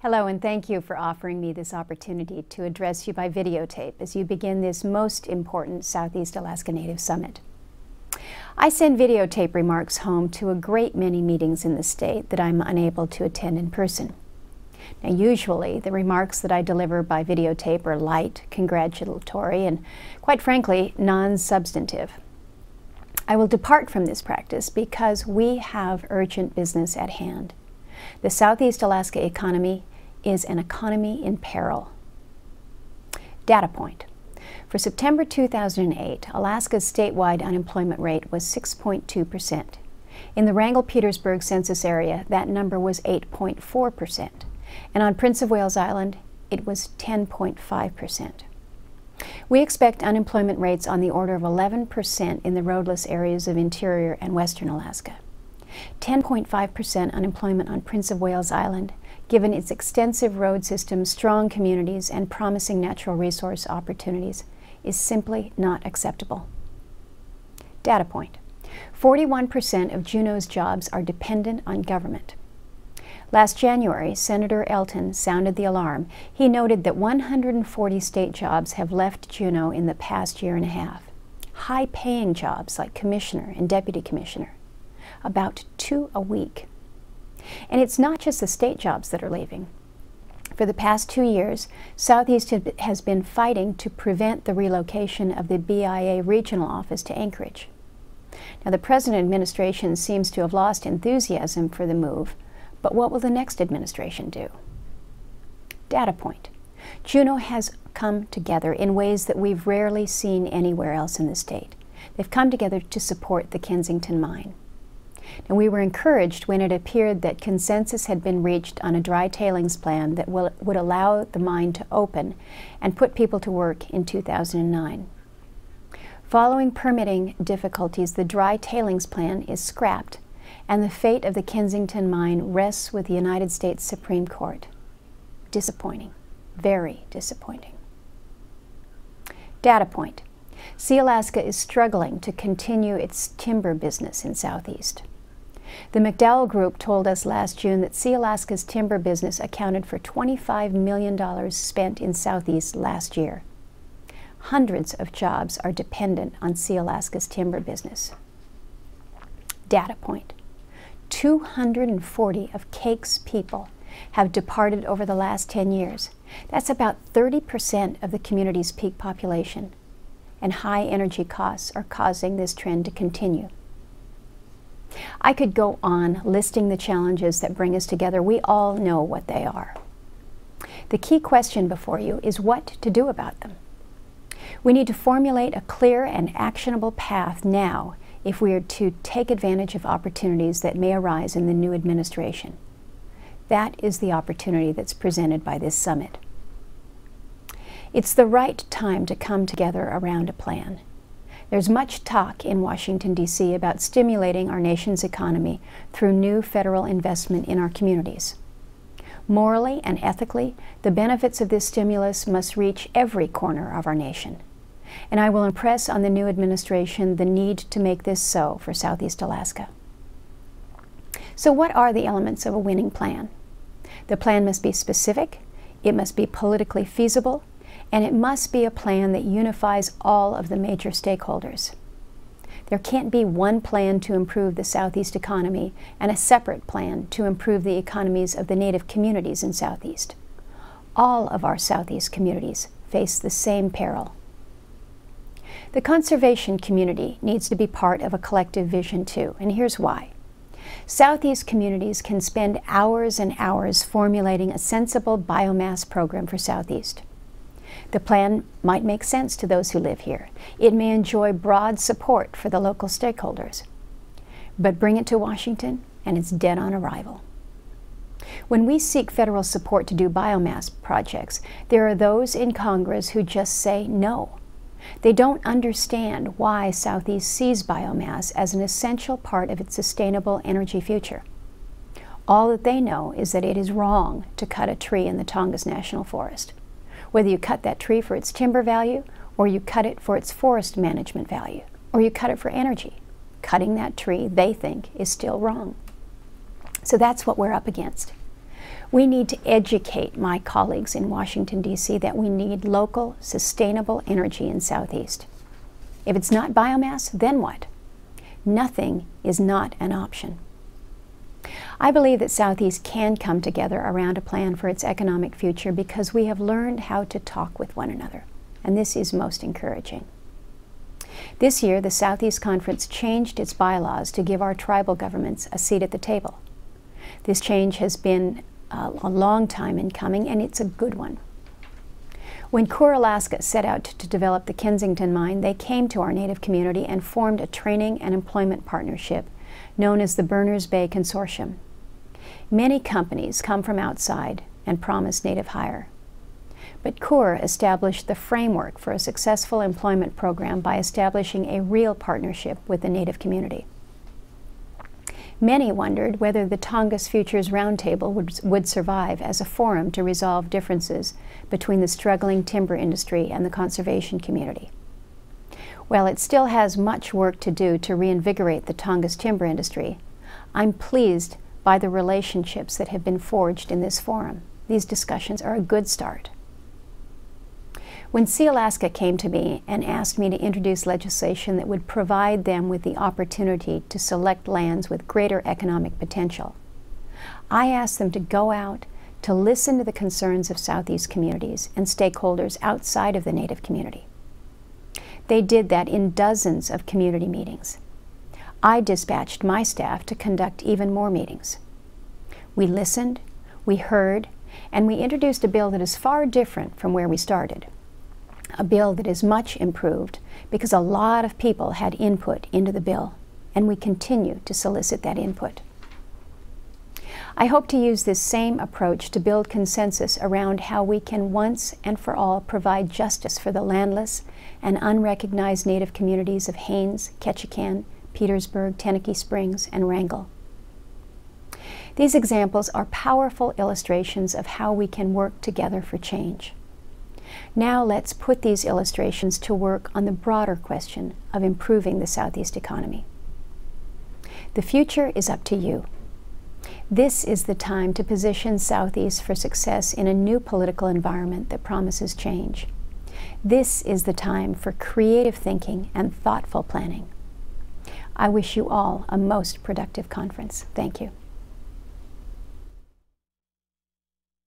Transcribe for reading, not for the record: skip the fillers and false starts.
Hello, and thank you for offering me this opportunity to address you by videotape as you begin this most important Southeast Alaska Native Summit. I send videotape remarks home to a great many meetings in the state that I'm unable to attend in person. Now, usually, the remarks that I deliver by videotape are light, congratulatory, and quite frankly, non-substantive. I will depart from this practice because we have urgent business at hand. The Southeast Alaska economy is an economy in peril. Data point. For September 2008, Alaska's statewide unemployment rate was 6.2%. In the Wrangell-Petersburg census area, that number was 8.4%. And on Prince of Wales Island, it was 10.5%. We expect unemployment rates on the order of 11% in the roadless areas of interior and western Alaska. 10.5% unemployment on Prince of Wales Island, given its extensive road system, strong communities, and promising natural resource opportunities, is simply not acceptable. Data point. 41% of Juneau's jobs are dependent on government. Last January, Senator Elton sounded the alarm. He noted that 140 state jobs have left Juneau in the past year and a half. High-paying jobs like commissioner and deputy commissioner. About 2 a week. And it's not just the state jobs that are leaving. For the past 2 years, Southeast has been fighting to prevent the relocation of the BIA regional office to Anchorage. Now, the present administration seems to have lost enthusiasm for the move, but what will the next administration do? Data point. Juneau has come together in ways that we've rarely seen anywhere else in the state. They've come together to support the Kensington mine. And we were encouraged when it appeared that consensus had been reached on a dry tailings plan that would allow the mine to open and put people to work in 2009. Following permitting difficulties, the dry tailings plan is scrapped, and the fate of the Kensington mine rests with the United States Supreme Court. Disappointing. Very disappointing. Data point. Sealaska is struggling to continue its timber business in Southeast. The McDowell Group told us last June that Sealaska's timber business accounted for $25 million spent in Southeast last year. Hundreds of jobs are dependent on Sealaska's timber business. Data point. 240 of CAKE's people have departed over the last 10 years. That's about 30% of the community's peak population. And high energy costs are causing this trend to continue. I could go on listing the challenges that bring us together. We all know what they are. The key question before you is what to do about them. We need to formulate a clear and actionable path now if we are to take advantage of opportunities that may arise in the new administration. That is the opportunity that's presented by this summit. It's the right time to come together around a plan. There's much talk in Washington, D.C. about stimulating our nation's economy through new federal investment in our communities. Morally and ethically, the benefits of this stimulus must reach every corner of our nation. And I will impress on the new administration the need to make this so for Southeast Alaska. So what are the elements of a winning plan? The plan must be specific, it must be politically feasible, and it must be a plan that unifies all of the major stakeholders. There can't be one plan to improve the Southeast economy and a separate plan to improve the economies of the Native communities in Southeast. All of our Southeast communities face the same peril. The conservation community needs to be part of a collective vision too, and here's why. Southeast communities can spend hours and hours formulating a sensible biomass program for Southeast. The plan might make sense to those who live here. It may enjoy broad support for the local stakeholders. But bring it to Washington, and it's dead on arrival. When we seek federal support to do biomass projects, there are those in Congress who just say no. They don't understand why Southeast sees biomass as an essential part of its sustainable energy future. All that they know is that it is wrong to cut a tree in the Tongass National Forest. Whether you cut that tree for its timber value, or you cut it for its forest management value, or you cut it for energy, cutting that tree, they think, is still wrong. So that's what we're up against. We need to educate my colleagues in Washington, D.C. that we need local, sustainable energy in Southeast. If it's not biomass, then what? Nothing is not an option. I believe that Southeast can come together around a plan for its economic future because we have learned how to talk with one another, and this is most encouraging. This year, the Southeast Conference changed its bylaws to give our tribal governments a seat at the table. This change has been a long time in coming, and it's a good one. When Coeur, Alaska set out to develop the Kensington mine, they came to our Native community and formed a training and employment partnership known as the Berners Bay Consortium. Many companies come from outside and promise Native hire. But Coeur established the framework for a successful employment program by establishing a real partnership with the Native community. Many wondered whether the Tongass Futures Roundtable would survive as a forum to resolve differences between the struggling timber industry and the conservation community. While it still has much work to do to reinvigorate the Tongass timber industry, I'm pleased by the relationships that have been forged in this forum. These discussions are a good start. When Sealaska came to me and asked me to introduce legislation that would provide them with the opportunity to select lands with greater economic potential, I asked them to go out to listen to the concerns of Southeast communities and stakeholders outside of the Native community. They did that in dozens of community meetings. I dispatched my staff to conduct even more meetings. We listened, we heard, and we introduced a bill that is far different from where we started. A bill that is much improved because a lot of people had input into the bill, and we continue to solicit that input. I hope to use this same approach to build consensus around how we can once and for all provide justice for the landless and unrecognized Native communities of Haines, Ketchikan, Petersburg, Tenakee Springs, and Wrangell. These examples are powerful illustrations of how we can work together for change. Now let's put these illustrations to work on the broader question of improving the Southeast economy. The future is up to you. This is the time to position Southeast for success in a new political environment that promises change. This is the time for creative thinking and thoughtful planning. I wish you all a most productive conference. Thank you.